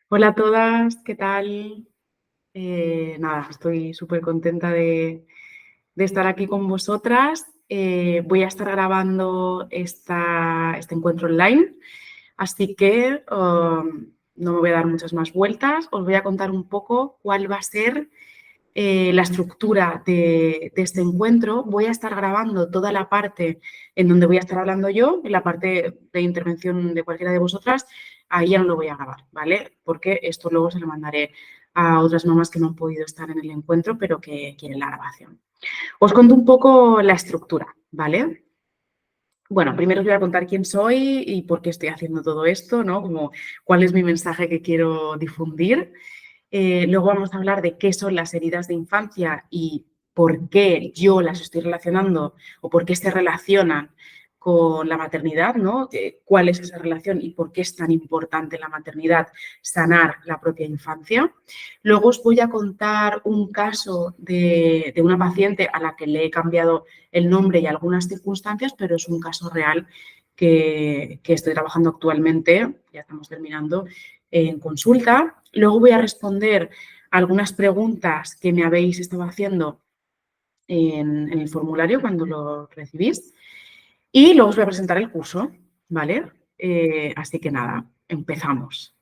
Hola a todas, ¿qué tal? Nada, estoy súper contenta de estar aquí con vosotras. Voy a estar grabando este encuentro online, así que no me voy a dar muchas más vueltas. Os voy a contar un poco cuál va a ser la estructura de este encuentro. Voy a estar grabando toda la parte en donde voy a estar hablando yo, en la parte de intervención de cualquiera de vosotras, ahí ya no lo voy a grabar, ¿vale? Porque esto luego se lo mandaré a otras mamás que no han podido estar en el encuentro, pero que quieren la grabación. Os cuento un poco la estructura, ¿vale? Bueno, primero os voy a contar quién soy y por qué estoy haciendo todo esto, ¿no? Como cuál es mi mensaje que quiero difundir. Luego vamos a hablar de qué son las heridas de infancia y por qué yo las estoy relacionando o por qué se relacionan con la maternidad, ¿no? ¿Cuál es esa relación y por qué es tan importante en la maternidad sanar la propia infancia? Luego os voy a contar un caso de una paciente a la que le he cambiado el nombre y algunas circunstancias, pero es un caso real que estoy trabajando actualmente, ya estamos terminando, en consulta. Luego voy a responder algunas preguntas que me habéis estado haciendo en el formulario cuando lo recibís. Y luego os voy a presentar el curso, ¿vale? Así que nada, empezamos.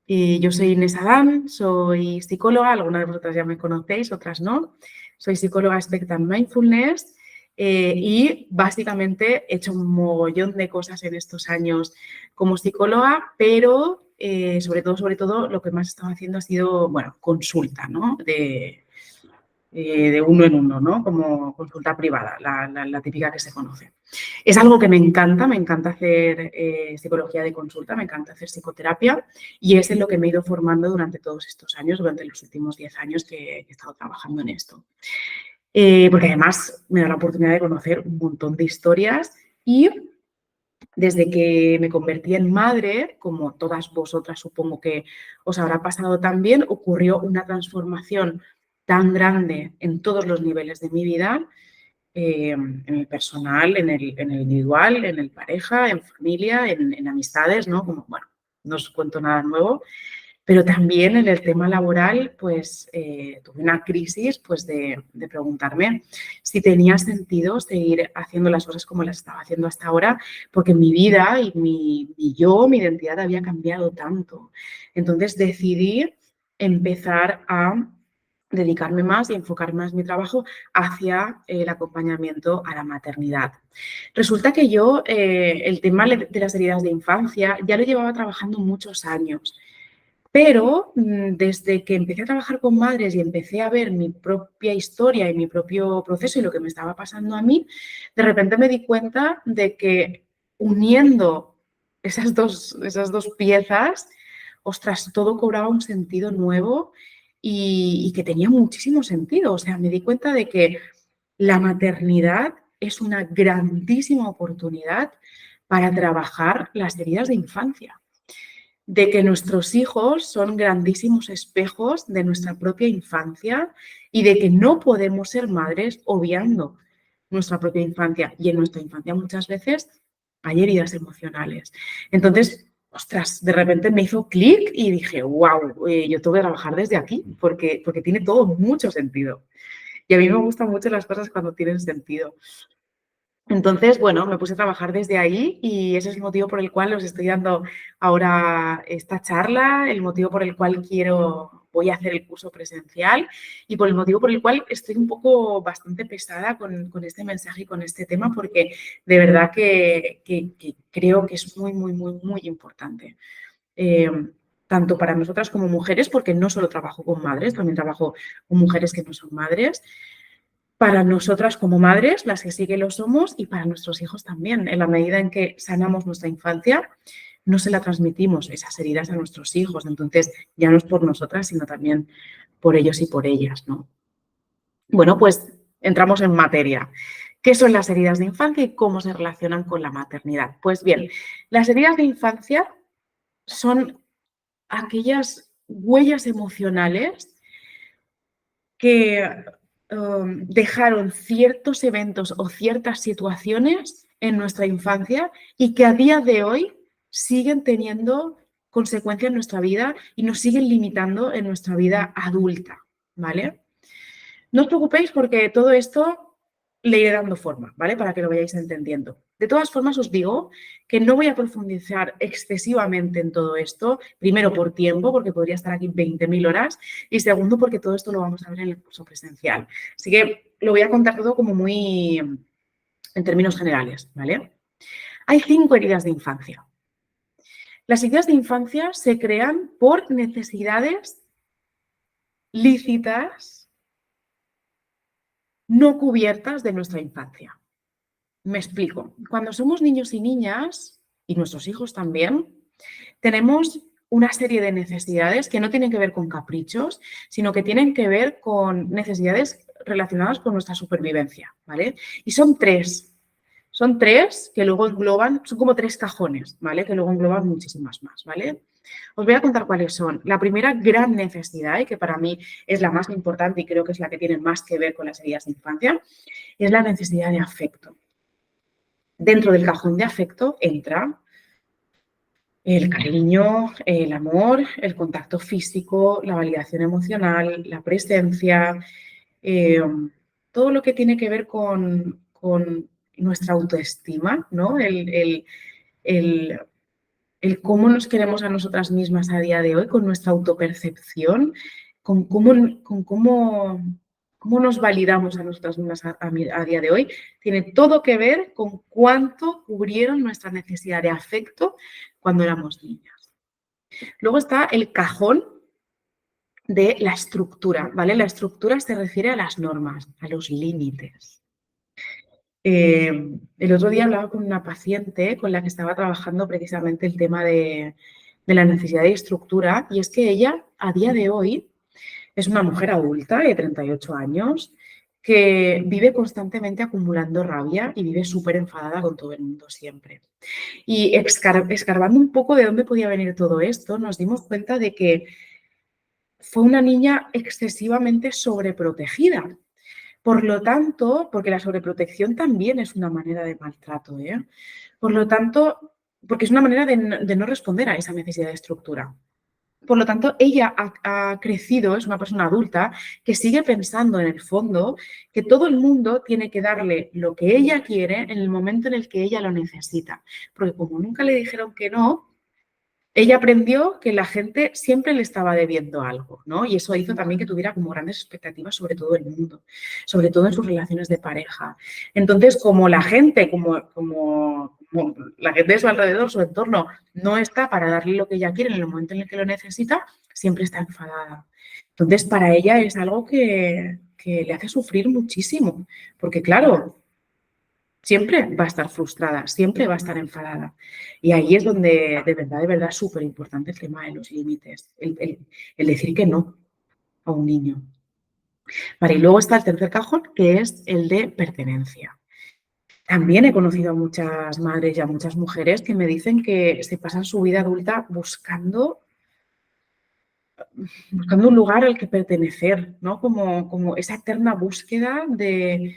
Yo soy Inés Adán, soy psicóloga, algunas de vosotras ya me conocéis, otras no. Soy psicóloga experta en mindfulness y básicamente he hecho un mogollón de cosas en estos años como psicóloga, pero sobre todo, lo que más he estado haciendo ha sido, bueno, consulta, ¿no? De uno en uno, ¿no? Como consulta privada, la típica que se conoce. Es algo que me encanta hacer psicología de consulta, me encanta hacer psicoterapia y es en lo que me he ido formando durante todos estos años, durante los últimos 10 años que he estado trabajando en esto. Porque además me da la oportunidad de conocer un montón de historias y desde que me convertí en madre, como todas vosotras supongo que os habrá pasado también, ocurrió una transformación tan grande en todos los niveles de mi vida, en el personal, en el individual, en el pareja, en familia, en amistades, ¿no? Como, bueno, no os cuento nada nuevo, pero también en el tema laboral, pues tuve una crisis pues, de preguntarme si tenía sentido seguir haciendo las cosas como las estaba haciendo hasta ahora, porque mi vida y mi identidad había cambiado tanto. Entonces decidí empezar a dedicarme más y enfocar más mi trabajo hacia el acompañamiento a la maternidad. Resulta que yo el tema de las heridas de infancia ya lo llevaba trabajando muchos años. Pero desde que empecé a trabajar con madres y empecé a ver mi propia historia y mi propio proceso y lo que me estaba pasando a mí, de repente me di cuenta de que uniendo esas dos piezas, ostras, todo cobraba un sentido nuevo y que tenía muchísimo sentido. O sea, me di cuenta de que la maternidad es una grandísima oportunidad para trabajar las heridas de infancia, de que nuestros hijos son grandísimos espejos de nuestra propia infancia y de que no podemos ser madres obviando nuestra propia infancia. Y en nuestra infancia muchas veces hay heridas emocionales. Entonces, ostras, de repente me hizo clic y dije, wow, yo tengo que trabajar desde aquí porque tiene todo mucho sentido. Y a mí me gustan mucho las cosas cuando tienen sentido. Entonces, bueno, me puse a trabajar desde ahí y ese es el motivo por el cual os estoy dando ahora esta charla, el motivo por el cual voy a hacer el curso presencial y por el motivo por el cual estoy un poco bastante pesada con este mensaje y con este tema porque de verdad que creo que es muy importante. Eh, tanto para nosotras como mujeres, porque no solo trabajo con madres, también trabajo con mujeres que no son madres, para nosotras como madres, las que sí que lo somos, y para nuestros hijos también. En la medida en que sanamos nuestra infancia, no se la transmitimos esas heridas a nuestros hijos. Entonces, ya no es por nosotras, sino también por ellos y por ellas, ¿no? Bueno, pues entramos en materia. ¿Qué son las heridas de infancia y cómo se relacionan con la maternidad? Pues bien, las heridas de infancia son aquellas huellas emocionales que dejaron ciertos eventos o ciertas situaciones en nuestra infancia y que a día de hoy siguen teniendo consecuencia en nuestra vida y nos siguen limitando en nuestra vida adulta, ¿vale? No os preocupéis porque todo esto le iré dando forma, ¿vale? Para que lo vayáis entendiendo. De todas formas, os digo que no voy a profundizar excesivamente en todo esto, primero por tiempo, porque podría estar aquí 20.000 horas, y segundo porque todo esto lo vamos a ver en el curso presencial. Así que lo voy a contar todo como muy en términos generales, ¿vale? Hay 5 heridas de infancia. Las heridas de infancia se crean por necesidades lícitas no cubiertas de nuestra infancia. Me explico. Cuando somos niños y niñas, y nuestros hijos también, tenemos una serie de necesidades que no tienen que ver con caprichos, sino que tienen que ver con necesidades relacionadas con nuestra supervivencia, ¿vale? Y son 3. Son 3 que luego engloban, son como 3 cajones, ¿vale? Que luego engloban muchísimas más, ¿vale? Os voy a contar cuáles son. La primera gran necesidad, y que para mí es la más importante y creo que es la que tiene más que ver con las heridas de infancia, es la necesidad de afecto. Dentro del cajón de afecto entra el cariño, el amor, el contacto físico, la validación emocional, la presencia, todo lo que tiene que ver con nuestra autoestima, ¿no? El, el cómo nos queremos a nosotras mismas a día de hoy, con nuestra autopercepción, cómo nos validamos a nosotras mismas a día de hoy, tiene todo que ver con cuánto cubrieron nuestra necesidad de afecto cuando éramos niñas. Luego está el cajón de la estructura, ¿vale? La estructura se refiere a las normas, a los límites. El otro día hablaba con una paciente con la que estaba trabajando precisamente el tema de la necesidad de estructura, y es que ella a día de hoy es una mujer adulta de 38 años que vive constantemente acumulando rabia y vive súper enfadada con todo el mundo siempre. Y escarbando un poco de dónde podía venir todo esto, nos dimos cuenta de que fue una niña excesivamente sobreprotegida. Por lo tanto, porque la sobreprotección también es una manera de maltrato, ¿eh? Por lo tanto, porque es una manera de no responder a esa necesidad de estructura. Por lo tanto, ella ha crecido, es una persona adulta que sigue pensando en el fondo que todo el mundo tiene que darle lo que ella quiere en el momento en el que ella lo necesita. Porque como nunca le dijeron que no, ella aprendió que la gente siempre le estaba debiendo algo, ¿no? Y eso hizo también que tuviera como grandes expectativas sobre todo el mundo, sobre todo en sus relaciones de pareja. Entonces, como la gente, como la gente de su alrededor, su entorno, no está para darle lo que ella quiere en el momento en el que lo necesita, siempre está enfadada. Entonces, para ella es algo que le hace sufrir muchísimo, porque claro, siempre va a estar frustrada, siempre va a estar enfadada. Y ahí es donde de verdad es súper importante el tema de los límites, el decir que no a un niño. Vale, y luego está el tercer cajón, que es el de pertenencia. También he conocido a muchas madres y a muchas mujeres que me dicen que se pasan su vida adulta buscando un lugar al que pertenecer, ¿no? Como esa eterna búsqueda de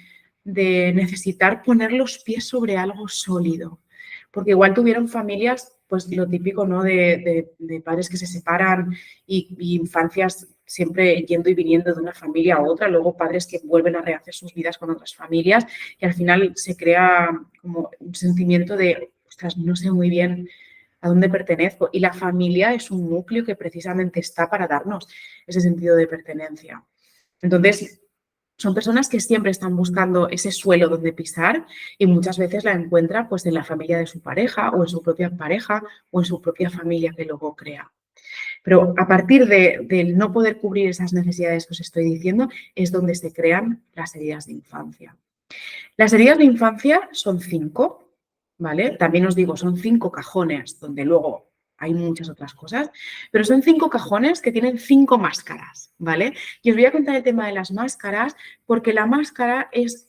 necesitar poner los pies sobre algo sólido. Porque igual tuvieron familias, pues lo típico, ¿no? De padres que se separan y infancias siempre yendo y viniendo de una familia a otra, luego padres que vuelven a rehacer sus vidas con otras familias y al final se crea como un sentimiento de, ostras, no sé muy bien a dónde pertenezco. Y la familia es un núcleo que precisamente está para darnos ese sentido de pertenencia. Entonces, son personas que siempre están buscando ese suelo donde pisar y muchas veces la encuentran pues en la familia de su pareja o en su propia pareja o en su propia familia que luego crea. Pero a partir del no poder cubrir esas necesidades que os estoy diciendo es donde se crean las heridas de infancia. Las heridas de infancia son 5, ¿vale? También os digo, son 5 cajones donde luego hay muchas otras cosas, pero son 5 cajones que tienen 5 máscaras, ¿vale? Y os voy a contar el tema de las máscaras porque la máscara es,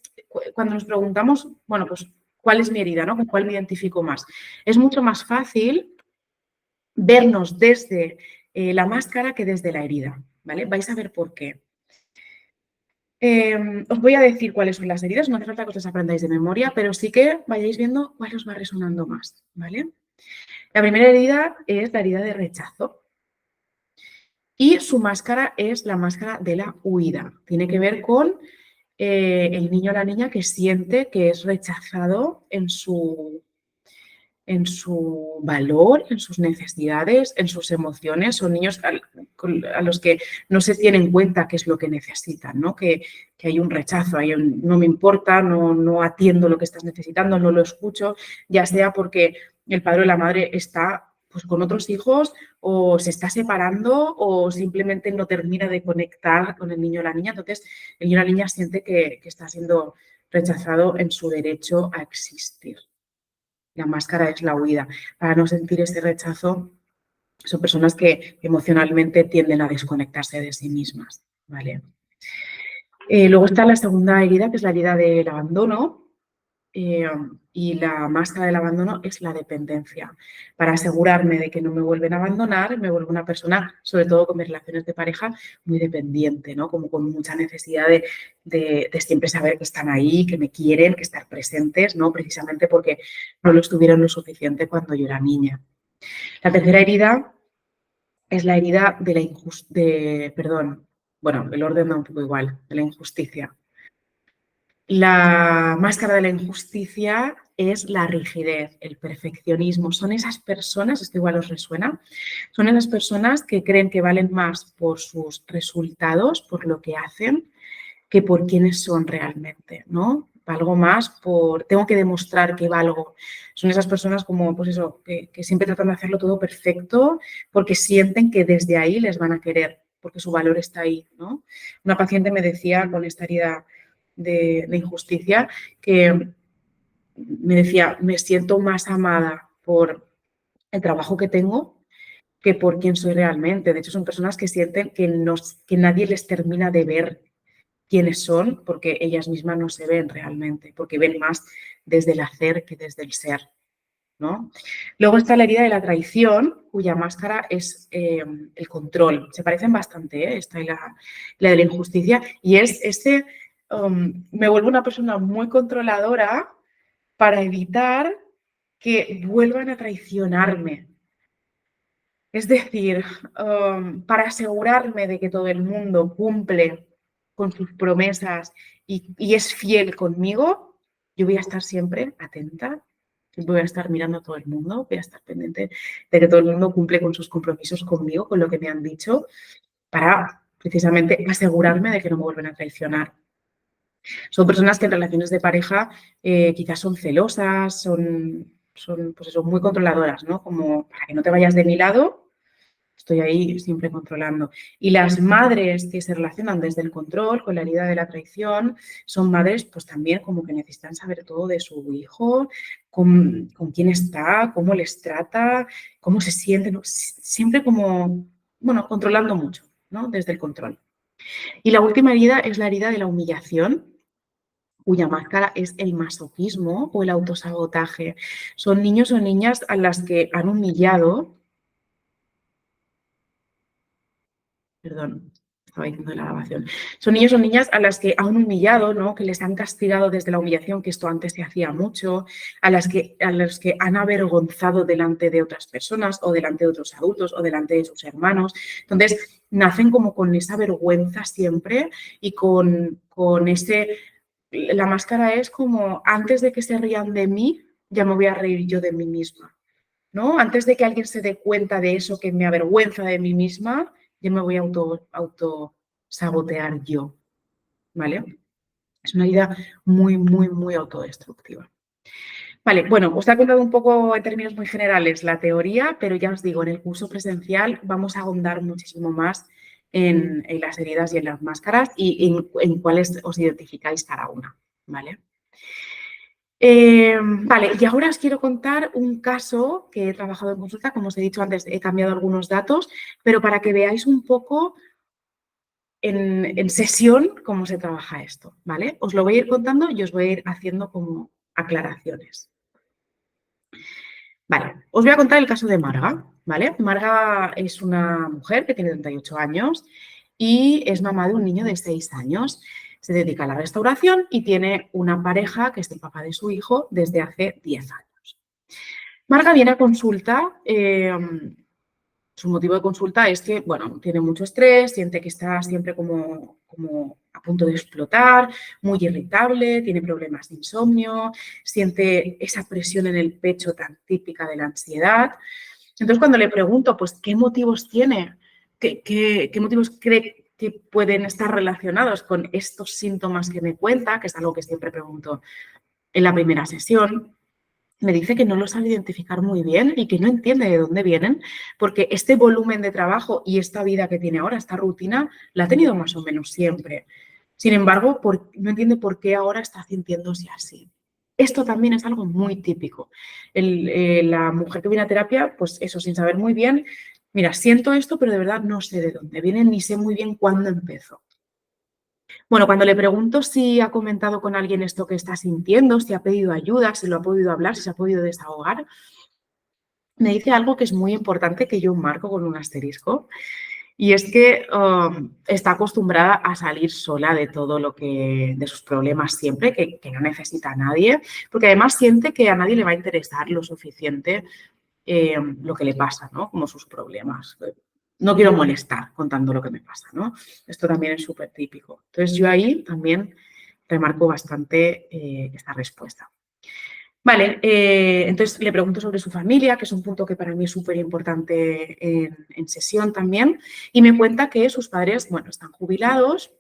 cuando nos preguntamos, bueno, pues, ¿cuál es mi herida, no? ¿Con cuál me identifico más? Es mucho más fácil vernos desde la máscara que desde la herida, ¿vale? Vais a ver por qué. Os voy a decir cuáles son las heridas, no hace falta que os las aprendáis de memoria, pero sí que vayáis viendo cuál os va resonando más, ¿vale? La primera herida es la herida de rechazo y su máscara es la máscara de la huida. Tiene que ver con el niño o la niña que siente que es rechazado en su valor, en sus necesidades, en sus emociones. Son niños a los que no se tiene en cuenta qué es lo que necesitan, ¿no? Que hay un rechazo, no me importa, no atiendo lo que estás necesitando, no lo escucho, ya sea porque el padre o la madre está pues, con otros hijos o se está separando o simplemente no termina de conectar con el niño o la niña. Entonces, el niño o la niña siente que está siendo rechazado en su derecho a existir. La máscara es la huida. Para no sentir ese rechazo, son personas que emocionalmente tienden a desconectarse de sí mismas. ¿Vale? Luego está la segunda herida, que es la herida del abandono. Y la máscara del abandono es la dependencia. Para asegurarme de que no me vuelven a abandonar, me vuelvo una persona, sobre todo con mis relaciones de pareja, muy dependiente, ¿no? Como con mucha necesidad de siempre saber que están ahí, que me quieren, que estar presentes, ¿no? Precisamente porque no lo estuvieron lo suficiente cuando yo era niña. La tercera herida es la herida de la injusticia, perdón, bueno, el orden da un poco igual, de la injusticia. La máscara de la injusticia es la rigidez, el perfeccionismo. Son esas personas, esto igual os resuena, son esas personas que creen que valen más por sus resultados, por lo que hacen, que por quiénes son realmente, ¿no? Valgo más por, tengo que demostrar que valgo. Son esas personas como, pues eso, que siempre tratan de hacerlo todo perfecto porque sienten que desde ahí les van a querer, porque su valor está ahí, ¿no? Una paciente me decía con esta herida de injusticia que me decía, me siento más amada por el trabajo que tengo que por quién soy realmente. De hecho, son personas que sienten que nadie les termina de ver quiénes son porque ellas mismas no se ven realmente, porque ven más desde el hacer que desde el ser, ¿no? Luego está la herida de la traición, cuya máscara es el control. Se parecen bastante, esta y la de la injusticia, y es me vuelvo una persona muy controladora para evitar que vuelvan a traicionarme. Es decir, para asegurarme de que todo el mundo cumple con sus promesas y es fiel conmigo, yo voy a estar siempre atenta, siempre voy a estar mirando a todo el mundo, voy a estar pendiente de que todo el mundo cumple con sus compromisos conmigo, con lo que me han dicho, para precisamente asegurarme de que no me vuelven a traicionar. Son personas que en relaciones de pareja quizás son celosas, son pues eso, muy controladoras, ¿no? Como para que no te vayas de mi lado, estoy ahí siempre controlando. Y las madres que se relacionan desde el control con la herida de la traición son madres pues también como que necesitan saber todo de su hijo, con quién está, cómo les trata, cómo se siente, ¿no? Siempre como, bueno, controlando mucho, ¿no? Desde el control. Y la última herida es la herida de la humillación, cuya máscara es el masoquismo o el autosabotaje. Son niños o niñas a las que han humillado. Perdón, estaba diciendo la grabación. Son niños o niñas a las que han humillado, ¿no? Que les han castigado desde la humillación, que esto antes se hacía mucho, a los que han avergonzado delante de otras personas o delante de otros adultos o delante de sus hermanos. Entonces, nacen como con esa vergüenza siempre y con ese... La máscara es como, antes de que se rían de mí, ya me voy a reír yo de mí misma, ¿no? Antes de que alguien se dé cuenta de eso que me avergüenza de mí misma, yo me voy a auto sabotear yo, ¿vale? Es una idea muy, muy, muy autodestructiva. Vale, bueno, os he contado un poco en términos muy generales la teoría, pero ya os digo, en el curso presencial vamos a ahondar muchísimo más en las heridas y en las máscaras y en cuáles os identificáis cada una, ¿vale? Vale, y ahora os quiero contar un caso que he trabajado en consulta. Como os he dicho antes, he cambiado algunos datos, pero para que veáis un poco en sesión cómo se trabaja esto, ¿vale? Os lo voy a ir contando y os voy a ir haciendo como aclaraciones. Vale, os voy a contar el caso de Marga, ¿vale? Marga es una mujer que tiene 38 años y es mamá de un niño de 6 años. Se dedica a la restauración y tiene una pareja que es el papá de su hijo desde hace 10 años. Marga viene a consulta. Su motivo de consulta es que, bueno, tiene mucho estrés, siente que está siempre como a punto de explotar, muy irritable, tiene problemas de insomnio, siente esa presión en el pecho tan típica de la ansiedad. Entonces, cuando le pregunto, pues, ¿qué motivos tiene? ¿Qué motivos cree que pueden estar relacionados con estos síntomas que me cuenta? Que es algo que siempre pregunto en la primera sesión. Me dice que no lo sabe identificar muy bien y que no entiende de dónde vienen, porque este volumen de trabajo y esta vida que tiene ahora, esta rutina, la ha tenido más o menos siempre. Sin embargo, no entiende por qué ahora está sintiéndose así. Esto también es algo muy típico. La mujer que viene a terapia, pues eso, sin saber muy bien, mira, siento esto, pero de verdad no sé de dónde viene ni sé muy bien cuándo empezó. Bueno, cuando le pregunto si ha comentado con alguien esto que está sintiendo, si ha pedido ayuda, si lo ha podido hablar, si se ha podido desahogar, me dice algo que es muy importante que yo marco con un asterisco y es que está acostumbrada a salir sola de todo de sus problemas siempre, que no necesita a nadie, porque además siente que a nadie le va a interesar lo suficiente lo que le pasa, ¿no? Como sus problemas. No quiero molestar contando lo que me pasa, ¿no? Esto también es súper típico. Entonces yo ahí también remarco bastante esta respuesta. Vale, entonces le pregunto sobre su familia, que es un punto que para mí es súper importante en sesión también, y me cuenta que sus padres, bueno, están jubilados,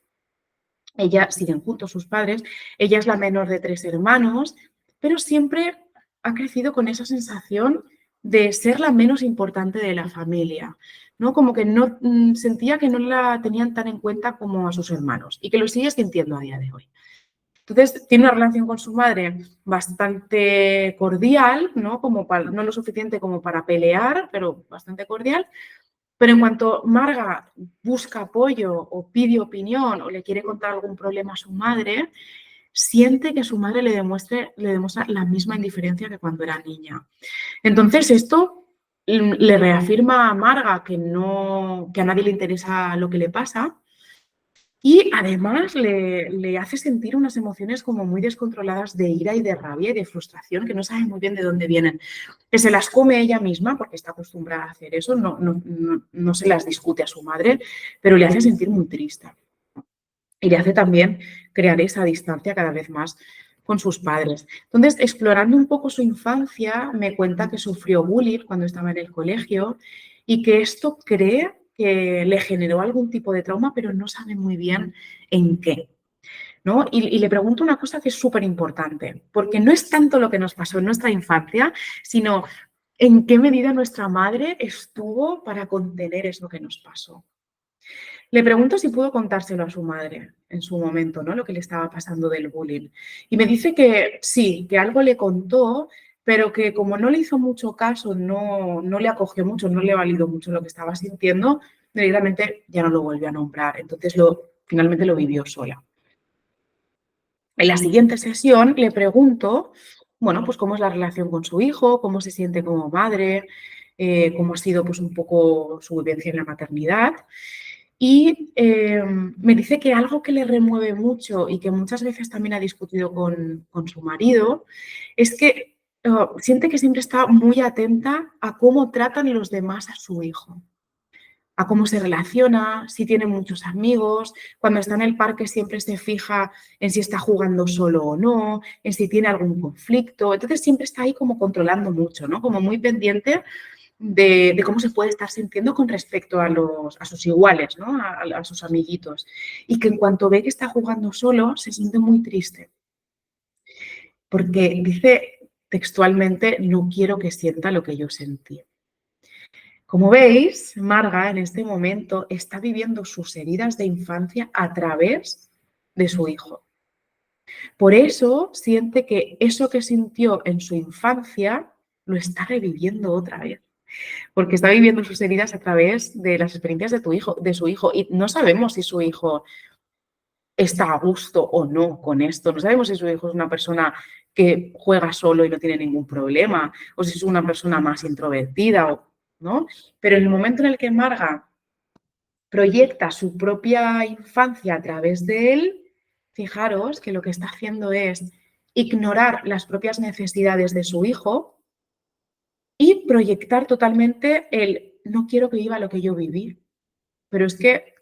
ella siguen juntos sus padres, ella es la menor de 3 hermanos, pero siempre ha crecido con esa sensación de ser la menos importante de la familia, ¿no? Como que no sentía que no la tenían tan en cuenta como a sus hermanos y que lo sigue sintiendo a día de hoy. Entonces, tiene una relación con su madre bastante cordial, ¿no? No lo suficiente como para pelear, pero bastante cordial. Pero en cuanto Marga busca apoyo o pide opinión o le quiere contar algún problema a su madre, siente que su madre le demuestra la misma indiferencia que cuando era niña. Entonces, esto le reafirma a Marga que a nadie le interesa lo que le pasa. Y además le hace sentir unas emociones como muy descontroladas de ira y de rabia y de frustración que no sabe muy bien de dónde vienen. Que se las come ella misma porque está acostumbrada a hacer eso, no se las discute a su madre, pero le hace sentir muy triste. Y le hace también crear esa distancia cada vez más con sus padres. Entonces, explorando un poco su infancia, me cuenta que sufrió bullying cuando estaba en el colegio y que esto cree que le generó algún tipo de trauma, pero no sabe muy bien en qué, ¿no? Y le pregunto una cosa que es súper importante, porque no es tanto lo que nos pasó en nuestra infancia, sino en qué medida nuestra madre estuvo para contener eso que nos pasó. Le pregunto si pudo contárselo a su madre en su momento, ¿no? Lo que le estaba pasando del bullying. Y me dice que sí, que algo le contó, pero que como no le hizo mucho caso, no le acogió mucho, no le validó mucho lo que estaba sintiendo, directamente ya no lo volvió a nombrar. Entonces finalmente lo vivió sola. En la siguiente sesión le pregunto, bueno, pues cómo es la relación con su hijo, cómo se siente como madre, cómo ha sido pues un poco su vivencia en la maternidad. Y me dice que algo que le remueve mucho y que muchas veces también ha discutido con su marido es que siente que siempre está muy atenta a cómo tratan los demás a su hijo, a cómo se relaciona, si tiene muchos amigos, cuando está en el parque siempre se fija en si está jugando solo o no, en si tiene algún conflicto. Entonces siempre está ahí como controlando mucho, ¿no? Como muy pendiente de cómo se puede estar sintiendo con respecto a sus iguales, ¿no? A sus amiguitos. Y que en cuanto ve que está jugando solo, se siente muy triste. Porque dice textualmente, no quiero que sienta lo que yo sentí. Como veis, Marga en este momento está viviendo sus heridas de infancia a través de su hijo. Por eso siente que eso que sintió en su infancia lo está reviviendo otra vez. Porque está viviendo sus heridas a través de las experiencias de su hijo. Y no sabemos si su hijo está a gusto o no con esto. No sabemos si su hijo es una persona que juega solo y no tiene ningún problema, o si es una persona más introvertida, ¿no? Pero en el momento en el que Marga proyecta su propia infancia a través de él, fijaros que lo que está haciendo es ignorar las propias necesidades de su hijo proyectar totalmente el no quiero que viva lo que yo viví. Pero es que,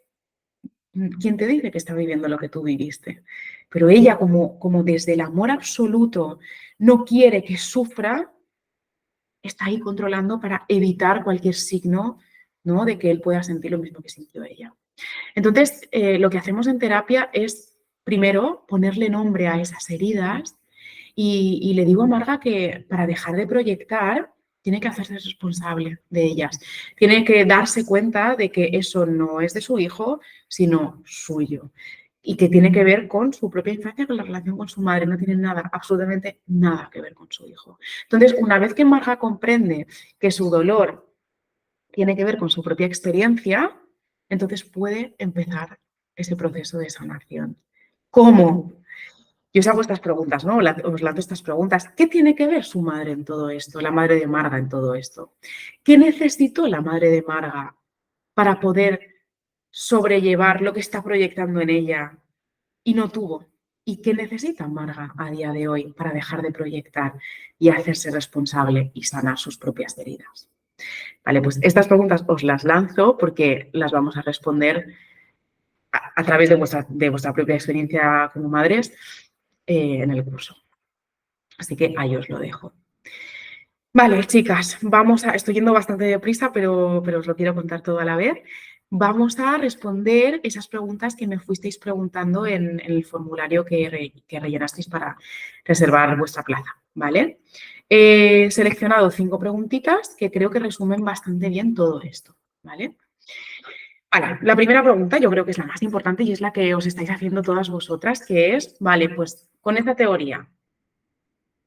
¿quién te dice que está viviendo lo que tú viviste? Pero ella, como desde el amor absoluto no quiere que sufra, está ahí controlando para evitar cualquier signo, ¿no?, de que él pueda sentir lo mismo que sintió ella. Entonces, lo que hacemos en terapia es, primero, ponerle nombre a esas heridas y le digo a Marga que para dejar de proyectar tiene que hacerse responsable de ellas. Tiene que darse cuenta de que eso no es de su hijo, sino suyo. Y que tiene que ver con su propia infancia, con la relación con su madre. No tiene nada, absolutamente nada que ver con su hijo. Entonces, una vez que Marga comprende que su dolor tiene que ver con su propia experiencia, entonces puede empezar ese proceso de sanación. ¿Cómo? Yo os hago estas preguntas, ¿no? Os lanzo estas preguntas. ¿Qué tiene que ver su madre en todo esto, la madre de Marga en todo esto? ¿Qué necesitó la madre de Marga para poder sobrellevar lo que está proyectando en ella y no tuvo? ¿Y qué necesita Marga a día de hoy para dejar de proyectar y hacerse responsable y sanar sus propias heridas? Vale, pues estas preguntas os las lanzo porque las vamos a responder a través de vuestra propia experiencia como madres en el curso. Así que ahí os lo dejo. Vale, chicas, estoy yendo bastante deprisa, pero os lo quiero contar todo a la vez. Vamos a responder esas preguntas que me fuisteis preguntando en el formulario que rellenasteis para reservar vuestra plaza, ¿vale? He seleccionado 5 preguntitas que creo que resumen bastante bien todo esto, ¿vale? Vale, la primera pregunta yo creo que es la más importante y es la que os estáis haciendo todas vosotras, que es, vale, pues con esta teoría,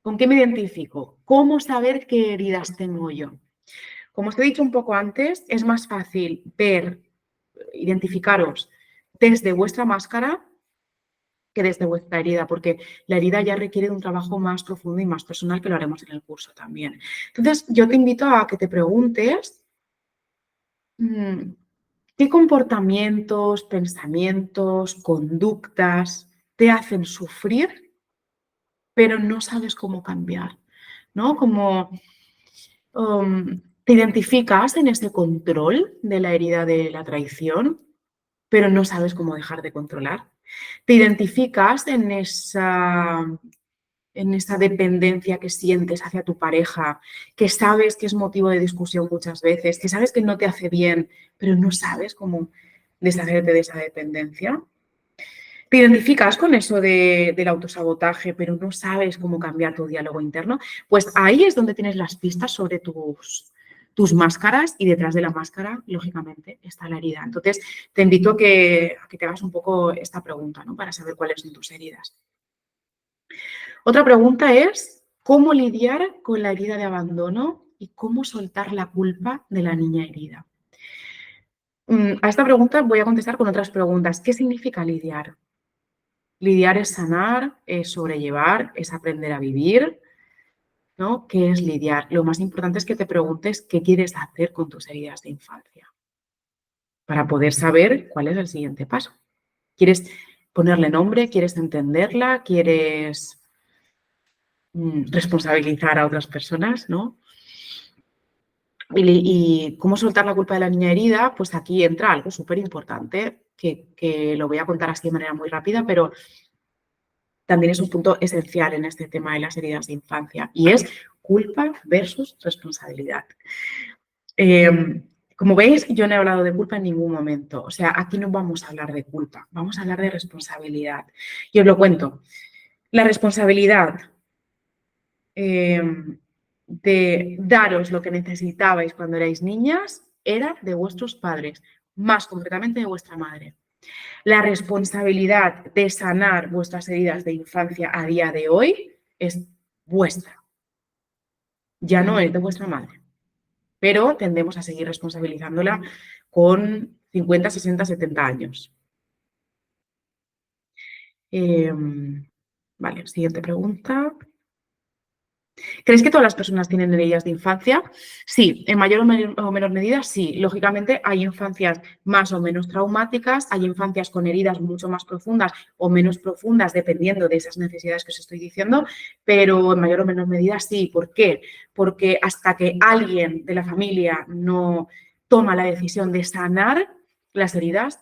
¿con qué me identifico? ¿Cómo saber qué heridas tengo yo? Como os he dicho un poco antes, es más fácil identificaros desde vuestra máscara que desde vuestra herida, porque la herida ya requiere de un trabajo más profundo y más personal que lo haremos en el curso también. Entonces, yo te invito a que te preguntes qué comportamientos, pensamientos, conductas te hacen sufrir, pero no sabes cómo cambiar, ¿no? Como te identificas en ese control de la herida de la traición, pero no sabes cómo dejar de controlar. Te identificas en esa dependencia que sientes hacia tu pareja, que sabes que es motivo de discusión muchas veces, que sabes que no te hace bien, pero no sabes cómo deshacerte de esa dependencia. Te identificas con eso del autosabotaje, pero no sabes cómo cambiar tu diálogo interno. Pues ahí es donde tienes las pistas sobre tus máscaras y detrás de la máscara, lógicamente, está la herida. Entonces, te invito a que te hagas un poco esta pregunta, ¿no?, para saber cuáles son tus heridas. Otra pregunta es, ¿cómo lidiar con la herida de abandono y cómo soltar la culpa de la niña herida? A esta pregunta voy a contestar con otras preguntas. ¿Qué significa lidiar? Lidiar es sanar, es sobrellevar, es aprender a vivir, ¿no? ¿Qué es lidiar? Lo más importante es que te preguntes qué quieres hacer con tus heridas de infancia para poder saber cuál es el siguiente paso. ¿Quieres ponerle nombre? ¿Quieres entenderla? ¿Quieres responsabilizar a otras personas, ¿no? Y cómo soltar la culpa de la niña herida, pues aquí entra algo súper importante que lo voy a contar así de manera muy rápida, pero también es un punto esencial en este tema de las heridas de infancia y es culpa versus responsabilidad. Como veis, yo no he hablado de culpa en ningún momento. O sea, aquí no vamos a hablar de culpa, vamos a hablar de responsabilidad. Y os lo cuento. La responsabilidad de daros lo que necesitabais cuando erais niñas era de vuestros padres, más concretamente de vuestra madre. La responsabilidad de sanar vuestras heridas de infancia a día de hoy es vuestra. Ya no es de vuestra madre. Pero tendemos a seguir responsabilizándola con 50, 60, 70 años. Vale, siguiente pregunta. ¿Crees que todas las personas tienen heridas de infancia? Sí, en mayor o menor medida, sí. Lógicamente, hay infancias más o menos traumáticas, hay infancias con heridas mucho más profundas o menos profundas, dependiendo de esas necesidades que os estoy diciendo, pero en mayor o menor medida sí. ¿Por qué? Porque hasta que alguien de la familia no toma la decisión de sanar, las heridas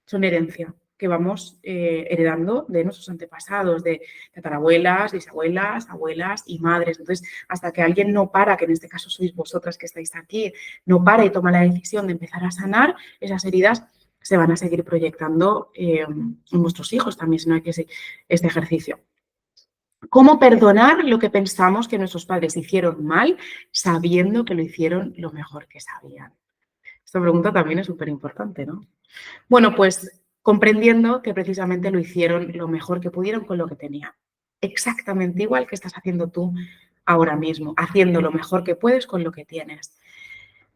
son herencia que vamos heredando de nuestros antepasados, de tatarabuelas, bisabuelas, abuelas y madres. Entonces, hasta que alguien no para, que en este caso sois vosotras que estáis aquí, no para y toma la decisión de empezar a sanar, esas heridas se van a seguir proyectando en vuestros hijos también, si no hay que hacer este ejercicio. ¿Cómo perdonar lo que pensamos que nuestros padres hicieron mal, sabiendo que lo hicieron lo mejor que sabían? Esta pregunta también es súper importante, ¿no? Bueno, pues comprendiendo que precisamente lo hicieron lo mejor que pudieron con lo que tenían. Exactamente igual que estás haciendo tú ahora mismo, haciendo lo mejor que puedes con lo que tienes.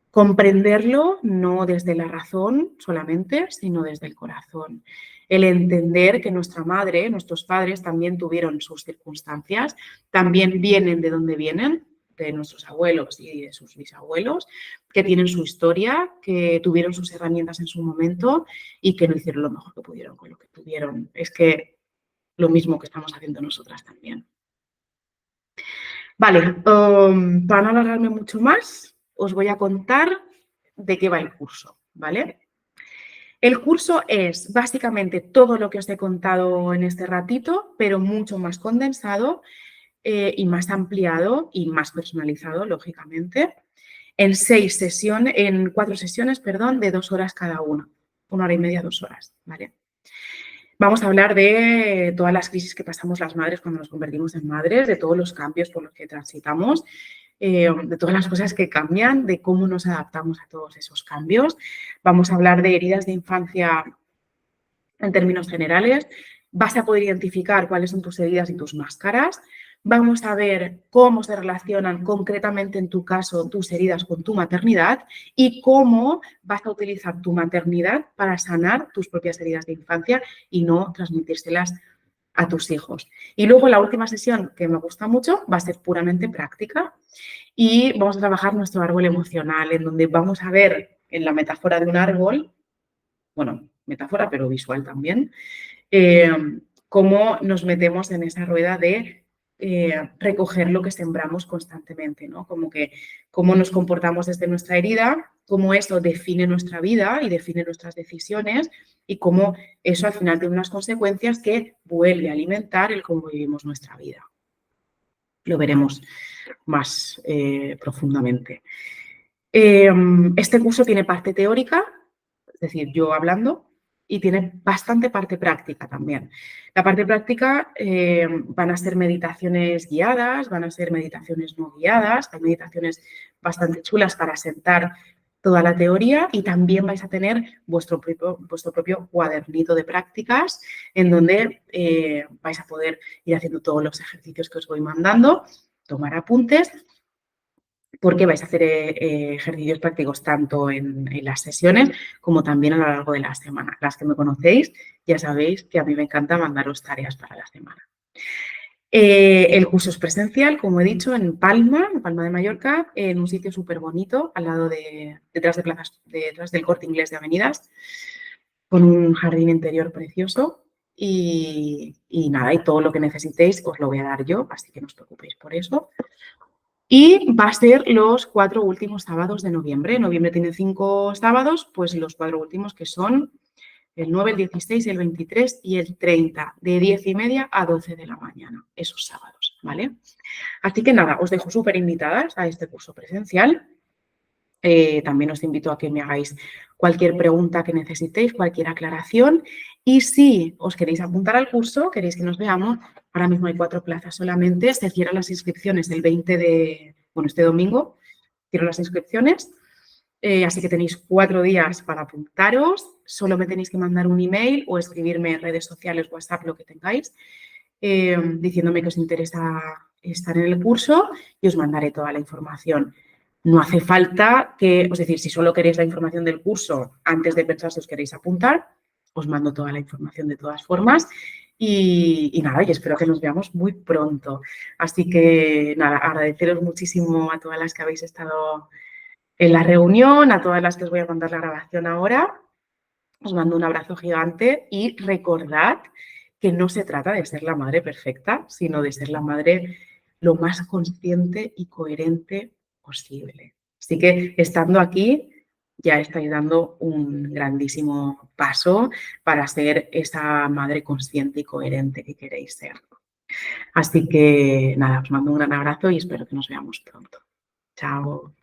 Comprenderlo no desde la razón solamente, sino desde el corazón. El entender que nuestra madre, nuestros padres también tuvieron sus circunstancias, también vienen de donde vienen, de nuestros abuelos y de sus bisabuelos, que tienen su historia, que tuvieron sus herramientas en su momento y que no hicieron lo mejor que pudieron con lo que tuvieron. Es que lo mismo que estamos haciendo nosotras también. Vale, para no alargarme mucho más, os voy a contar de qué va el curso, ¿vale? El curso es básicamente todo lo que os he contado en este ratito, pero mucho más condensado y más ampliado y más personalizado, lógicamente, en 4 sesiones, perdón, de 2 horas cada una. 1 hora y media, 2 horas, ¿vale? Vamos a hablar de todas las crisis que pasamos las madres cuando nos convertimos en madres, de todos los cambios por los que transitamos, de todas las cosas que cambian, de cómo nos adaptamos a todos esos cambios. Vamos a hablar de heridas de infancia en términos generales. Vas a poder identificar cuáles son tus heridas y tus máscaras. Vamos a ver cómo se relacionan concretamente en tu caso tus heridas con tu maternidad y cómo vas a utilizar tu maternidad para sanar tus propias heridas de infancia y no transmitírselas a tus hijos. Y luego la última sesión, que me gusta mucho, va a ser puramente práctica y vamos a trabajar nuestro árbol emocional, en donde vamos a ver en la metáfora de un árbol, bueno, metáfora pero visual también, cómo nos metemos en esa rueda de recoger lo que sembramos constantemente, ¿no? Como que cómo nos comportamos desde nuestra herida, cómo eso define nuestra vida y define nuestras decisiones y cómo eso al final tiene unas consecuencias que vuelve a alimentar el cómo vivimos nuestra vida. Lo veremos más profundamente. Este curso tiene parte teórica, es decir, yo hablando, y tiene bastante parte práctica también. La parte práctica van a ser meditaciones guiadas, van a ser meditaciones no guiadas, hay meditaciones bastante chulas para sentar toda la teoría y también vais a tener vuestro propio cuadernito de prácticas en donde vais a poder ir haciendo todos los ejercicios que os voy mandando, tomar apuntes, porque vais a hacer ejercicios prácticos tanto en las sesiones como también a lo largo de la semana. Las que me conocéis ya sabéis que a mí me encanta mandaros tareas para la semana. El curso es presencial, como he dicho, en Palma de Mallorca, en un sitio súper bonito, al lado detrás del Corte Inglés de Avenidas, con un jardín interior precioso. Y nada, y todo lo que necesitéis os lo voy a dar yo, así que no os preocupéis por eso. Y va a ser los 4 últimos sábados de noviembre. Noviembre tiene 5 sábados, pues los 4 últimos que son el 9, el 16, el 23 y el 30, de 10:30 a 12 de la mañana, esos sábados, ¿vale? Así que nada, os dejo súper invitadas a este curso presencial. También os invito a que me hagáis cualquier pregunta que necesitéis, cualquier aclaración. Y si os queréis apuntar al curso, queréis que nos veamos, ahora mismo hay 4 plazas solamente. Se cierran las inscripciones el 20 de, bueno, este domingo, cierro las inscripciones. Así que tenéis 4 días para apuntaros. Solo me tenéis que mandar un email o escribirme en redes sociales, WhatsApp, lo que tengáis, diciéndome que os interesa estar en el curso y os mandaré toda la información. No hace falta que, es decir, si solo queréis la información del curso antes de pensar si os queréis apuntar, os mando toda la información de todas formas Y nada, y espero que nos veamos muy pronto. Así que nada, agradeceros muchísimo a todas las que habéis estado en la reunión, a todas las que os voy a mandar la grabación ahora. Os mando un abrazo gigante y recordad que no se trata de ser la madre perfecta, sino de ser la madre lo más consciente y coherente posible. Así que estando aquí ya estáis dando un grandísimo paso para ser esa madre consciente y coherente que queréis ser. Así que nada, os mando un gran abrazo y espero que nos veamos pronto. Chao.